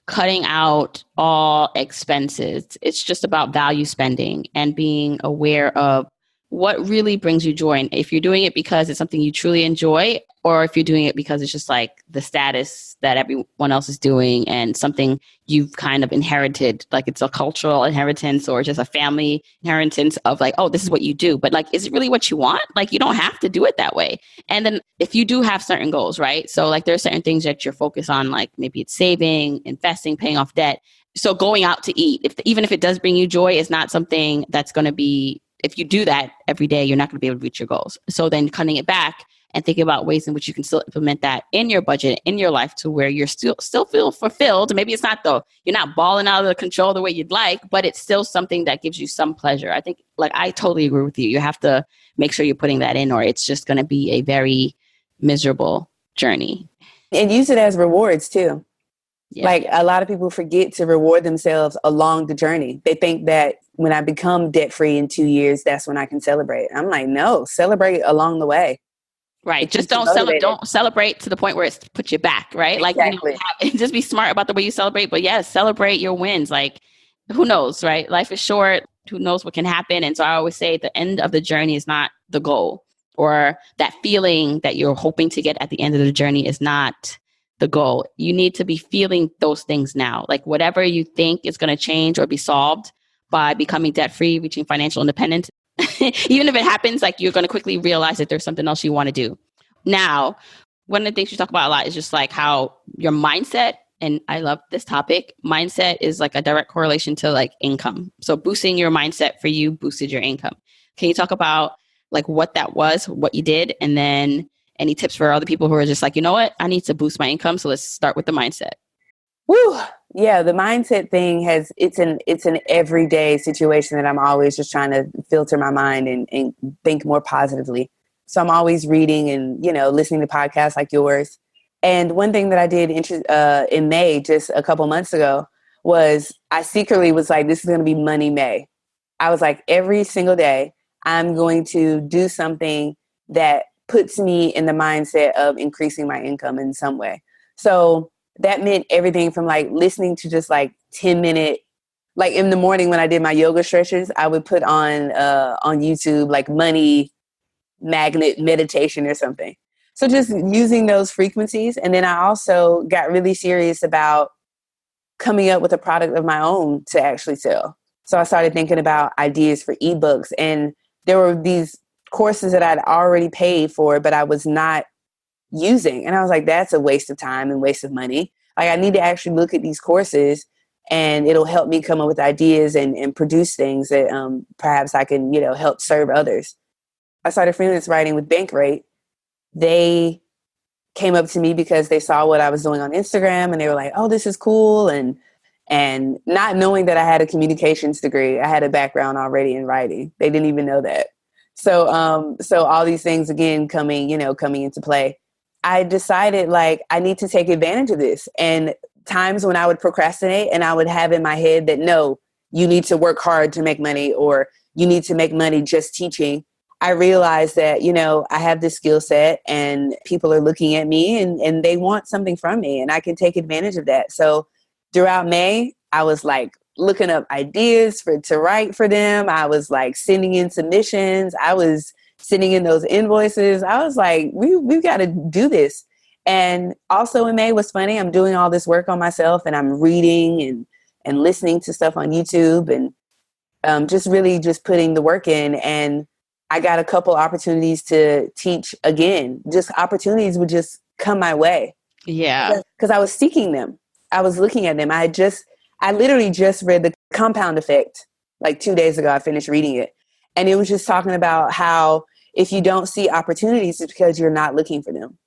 cutting out all expenses. It's just about value spending and being aware of what really brings you joy. And if you're doing it because it's something you truly enjoy, or if you're doing it because it's just like the status that everyone else is doing and something you've kind of inherited, like it's a cultural inheritance or just a family inheritance of like, oh, this is what you do. But like, is it really what you want? Like, you don't have to do it that way. And then if you do have certain goals, right? So like, there are certain things that you're focused on, like maybe it's saving, investing, paying off debt. So going out to eat, even if it does bring you joy, is not something that's going to be, if you do that every day, you're not going to be able to reach your goals. So then cutting it back and thinking about ways in which you can still implement that in your budget, in your life, to where you're still feel fulfilled. Maybe it's not you're not balling out of the control the way you'd like, but it's still something that gives you some pleasure. I think, like, I totally agree with you. You have to make sure you're putting that in, or it's just going to be a very miserable journey. And use it as rewards too. Yeah. Like, a lot of people forget to reward themselves along the journey. They think that when I become debt free in 2 years, that's when I can celebrate. I'm like, no, celebrate along the way. Right. Just don't celebrate to the point where it's put you back. Right. Exactly. Like, just be smart about the way you celebrate. But yes, celebrate your wins. Like, who knows, right? Life is short. Who knows what can happen? And so I always say the end of the journey is not the goal, or that feeling that you're hoping to get at the end of the journey is not the goal. You need to be feeling those things now. Like, whatever you think is going to change or be solved by becoming debt-free, reaching financial independence, even if it happens, like, you're going to quickly realize that there's something else you want to do. Now, one of the things you talk about a lot is just like how your mindset, and I love this topic, mindset is like a direct correlation to like income. So boosting your mindset for you boosted your income. Can you talk about like what that was, what you did, and then any tips for other people who are just like, you know what, I need to boost my income. So let's start with the mindset. Woo. Yeah, the mindset thing it's an everyday situation that I'm always just trying to filter my mind and think more positively. So I'm always reading and, listening to podcasts like yours. And one thing that I did in May, just a couple months ago, was I secretly was like, this is going to be Money May. I was like, every single day, I'm going to do something that puts me in the mindset of increasing my income in some way. So that meant everything from like listening to just like 10-minute, like in the morning when I did my yoga stretches, I would put on YouTube like money magnet meditation or something. So just using those frequencies. And then I also got really serious about coming up with a product of my own to actually sell. So I started thinking about ideas for ebooks, and there were these courses that I'd already paid for, but I was not using. And I was like, that's a waste of time and waste of money. Like, I need to actually look at these courses, and it'll help me come up with ideas and produce things that perhaps I can, help serve others. I started freelance writing with Bankrate. They came up to me because they saw what I was doing on Instagram, and they were like, oh, this is cool. And not knowing that I had a communications degree, I had a background already in writing. They didn't even know that. So all these things, again, coming into play. I decided like I need to take advantage of this. And times when I would procrastinate and I would have in my head that, no, you need to work hard to make money, or you need to make money just teaching, I realized that, I have this skill set and people are looking at me and they want something from me and I can take advantage of that. So throughout May, I was like looking up ideas to write for them. I was like sending in submissions. I was sending in those invoices. I was like, we've got to do this. And also in May, what's funny, I'm doing all this work on myself and I'm reading and listening to stuff on YouTube and just really just putting the work in. And I got a couple opportunities to teach again. Just opportunities would just come my way. Yeah. Because I was seeking them. I was looking at them. I literally just read The Compound Effect like 2 days ago. I finished reading it. And it was just talking about how if you don't see opportunities, it's because you're not looking for them.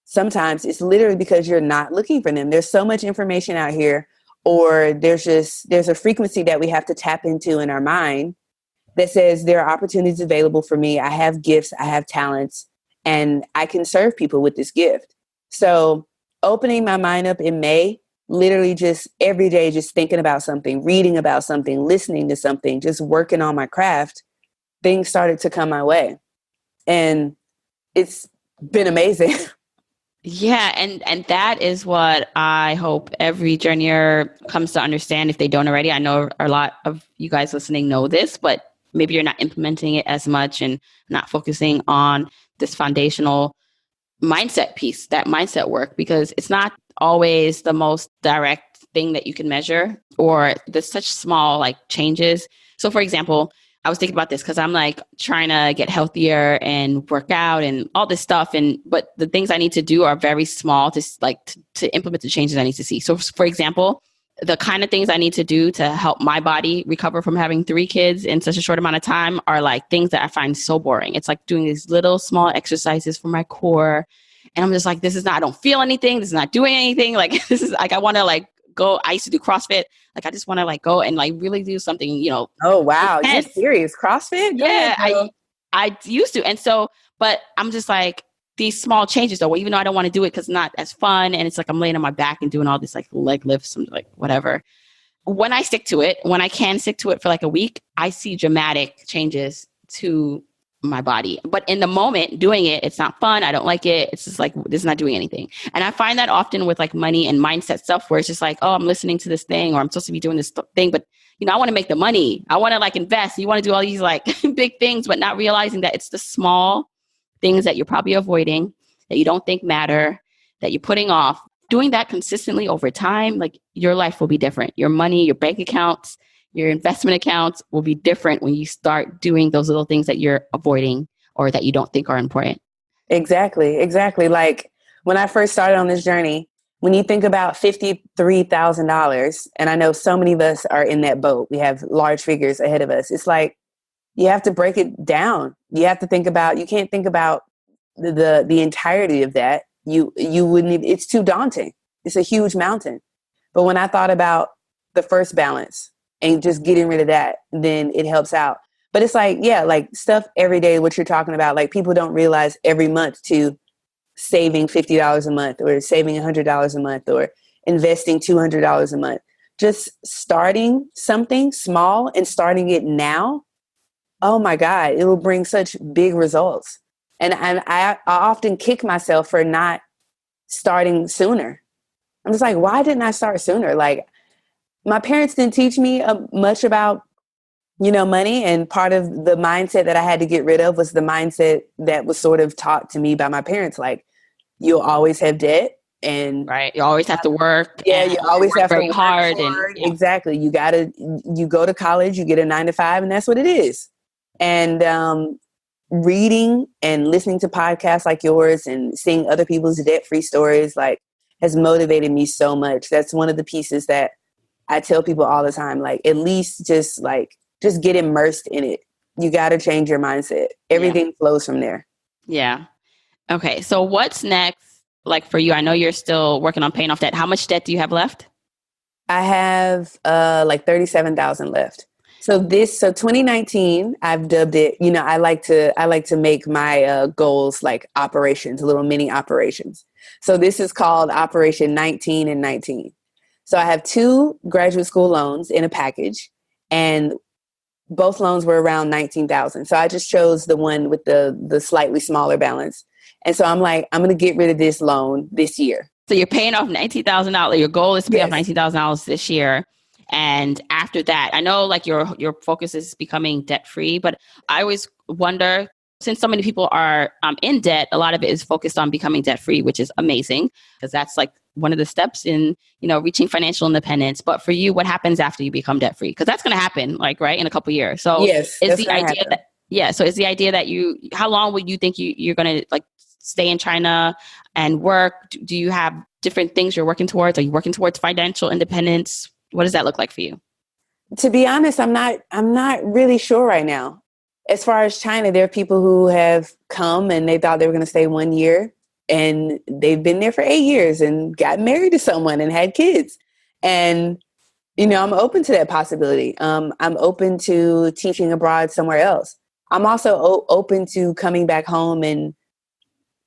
Sometimes it's literally because you're not looking for them. There's so much information out here, or there's a frequency that we have to tap into in our mind that says there are opportunities available for me. I have gifts, I have talents, and I can serve people with this gift. So opening my mind up in May, literally just every day, just thinking about something, reading about something, listening to something, just working on my craft, things started to come my way. And it's been amazing. Yeah, and that is what I hope every journeyer comes to understand if they don't already. I know a lot of you guys listening know this, but maybe you're not implementing it as much and not focusing on this foundational mindset piece, that mindset work, because it's not always the most direct thing that you can measure, or there's such small like changes. So for example, I was thinking about this because I'm like trying to get healthier and work out and all this stuff. But the things I need to do are very small to implement the changes I need to see. So for example, the kind of things I need to do to help my body recover from having 3 kids in such a short amount of time are like things that I find so boring. It's like doing these little small exercises for my core. And I'm just like, I don't feel anything. This is not doing anything. Like, this is like, I want to like go. I used to do CrossFit. Like, I just want to like go and like really do something, Oh, wow. intense. You're serious? CrossFit? Go Yeah, ahead, I used to. And so, but I'm just like, these small changes though, even though I don't want to do it because it's not as fun. And it's like, I'm laying on my back and doing all this like leg lifts and like whatever. When I stick to it, when I can stick to it for like a week, I see dramatic changes to my body. But in the moment doing it, it's not fun. I don't like it. It's just like, this is not doing anything. And I find that often with like money and mindset stuff where it's just like, oh, I'm listening to this thing, or I'm supposed to be doing this thing, but I want to make the money. I want to like invest. You want to do all these like big things, but not realizing that it's the small things that you're probably avoiding, that you don't think matter, that you're putting off. Doing that consistently over time, like your life will be different. Your money, your bank accounts, your investment accounts will be different when you start doing those little things that you're avoiding or that you don't think are important. Exactly. Like when I first started on this journey, when you think about $53,000, and I know so many of us are in that boat, we have large figures ahead of us. It's like, you have to break it down. You have to think about, you can't think about the entirety of that. You wouldn't, it's too daunting. It's a huge mountain. But when I thought about the first balance and just getting rid of that, then it helps out. But it's like, yeah, like stuff every day, what you're talking about, like people don't realize every month to saving $50 a month or saving $100 a month or investing $200 a month. Just starting something small and starting it now, oh my God, it will bring such big results. And I often kick myself for not starting sooner. I'm just like, why didn't I start sooner? Like, my parents didn't teach me much about, money. And part of the mindset that I had to get rid of was the mindset that was sort of taught to me by my parents. Like, you'll always have debt. And right, you always have to work. Yeah, you always have to work hard. Yeah. Exactly. You go to college, you get a 9-to-5, and that's what it is. And reading and listening to podcasts like yours and seeing other people's debt-free stories like has motivated me so much. That's one of the pieces that I tell people all the time. Like, at least just get immersed in it. You got to change your mindset. Everything flows from there. Yeah. Okay. So what's next? Like for you, I know you're still working on paying off debt. How much debt do you have left? I have like 37,000 left. So 2019, I've dubbed it, I like to make my goals like operations, little mini operations. So this is called Operation 19 and 19. So I have 2 graduate school loans in a package. And both loans were around 19,000. So I just chose the one with the slightly smaller balance. And so I'm like, I'm going to get rid of this loan this year. So you're paying off $19,000. Your goal is to pay off Yes. $19,000 this year. And after that, I know like your focus is becoming debt free, but I always wonder, since so many people are in debt, a lot of it is focused on becoming debt free, which is amazing because that's like one of the steps in, reaching financial independence. But for you, what happens after you become debt free? Because that's going to happen, like, right, in a couple of years. So yes, is the idea that, so is the idea that how long would you think you're going to like stay in China and work? Do you have different things you're working towards? Are you working towards financial independence? What does that look like for you? To be honest, I'm not really sure right now. As far as China, there are people who have come and they thought they were going to stay 1 year and they've been there for 8 years and got married to someone and had kids. And, I'm open to that possibility. I'm open to teaching abroad somewhere else. I'm also open to coming back home and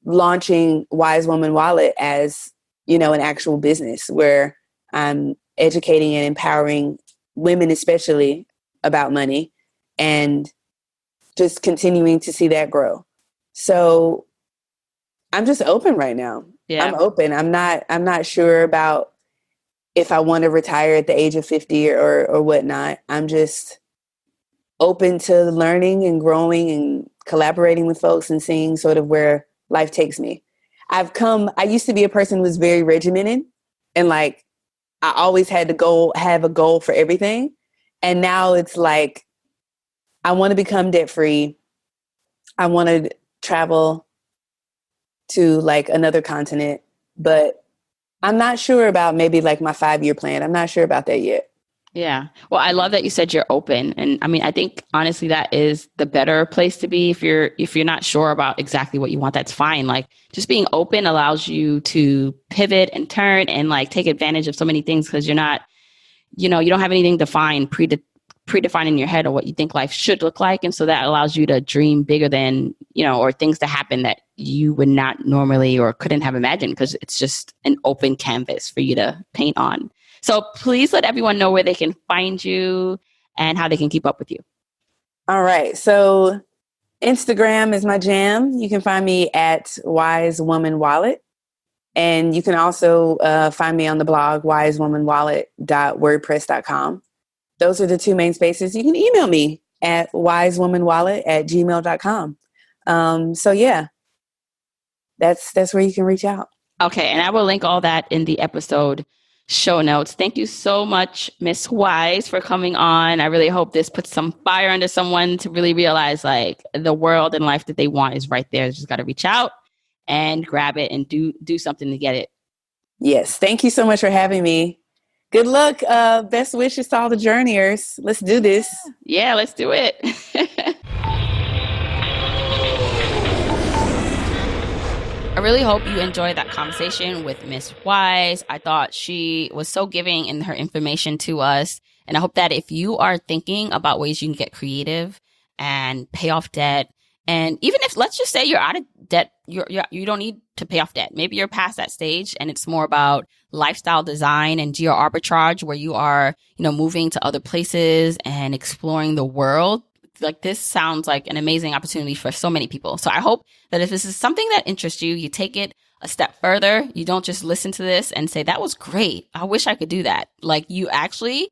launching Wise Woman Wallet as, an actual business where I'm educating and empowering women, especially about money, and just continuing to see that grow. So I'm just open right now. Yeah. I'm open. I'm not sure about if I want to retire at the age of 50 or whatnot. I'm just open to learning and growing and collaborating with folks and seeing sort of where life takes me. I used to be a person who was very regimented and like, I always had to have a goal for everything. And now it's like, I want to become debt free. I want to travel to like another continent, but I'm not sure about maybe like my 5-year plan. I'm not sure about that yet. Yeah. Well, I love that you said you're open. And I mean, I think honestly, that is the better place to be. If you're not sure about exactly what you want, that's fine. Like just being open allows you to pivot and turn and like take advantage of so many things because you're not, you don't have anything defined, predefined in your head or what you think life should look like. And so that allows you to dream bigger than, or things to happen that you would not normally or couldn't have imagined because it's just an open canvas for you to paint on. So please let everyone know where they can find you and how they can keep up with you. All right. So Instagram is my jam. You can find me at Wise Woman Wallet. And you can also find me on the blog, wisewomanwallet.wordpress.com. Those are the two main spaces. You can email me at wisewomanwallet@gmail.com. So yeah, that's where you can reach out. Okay. And I will link all that in the episode show notes. Thank you so much, Miss Wise, for coming on. I really hope this puts some fire under someone to really realize like the world and life that they want is right there. Just got to reach out and grab it and do something to get it. Yes. Thank you so much for having me. Good luck. Best wishes to all the journeyers. Let's do this. Yeah, let's do it. I really hope you enjoyed that conversation with Miss Wise. I thought she was so giving in her information to us. And I hope that if you are thinking about ways you can get creative and pay off debt, and even if, let's just say you're out of debt, you don't need to pay off debt. Maybe you're past that stage and it's more about lifestyle design and geo arbitrage where you are, moving to other places and exploring the world. Like this sounds like an amazing opportunity for so many people. So I hope that if this is something that interests you, you take it a step further. You don't just listen to this and say, that was great. I wish I could do that. Like you actually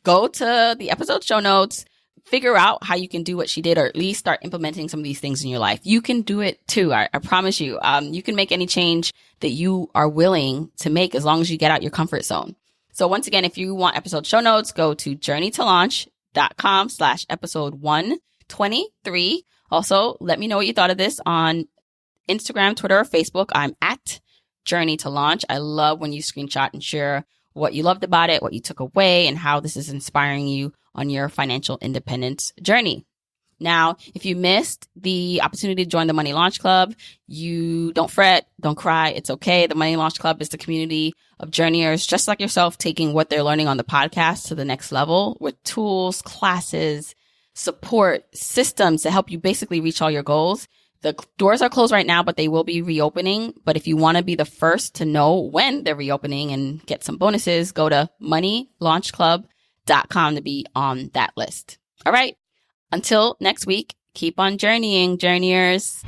go to the episode show notes, figure out how you can do what she did, or at least start implementing some of these things in your life. You can do it too. I promise you. You can make any change that you are willing to make as long as you get out your comfort zone. So once again, if you want episode show notes, go to journeytolaunch.com/episode 123. Also, let me know what you thought of this on Instagram, Twitter, or Facebook. I'm at Journey to Launch. I love when you screenshot and share what you loved about it, what you took away, and how this is inspiring you on your financial independence journey. Now, if you missed the opportunity to join the Money Launch Club, you don't fret, don't cry. It's okay. The Money Launch Club is the community of journeyers just like yourself taking what they're learning on the podcast to the next level with tools, classes, support, systems to help you basically reach all your goals. The doors are closed right now, but they will be reopening. But if you want to be the first to know when they're reopening and get some bonuses, go to moneylaunchclub.com to be on that list. All right. Until next week, keep on journeying, journeyers.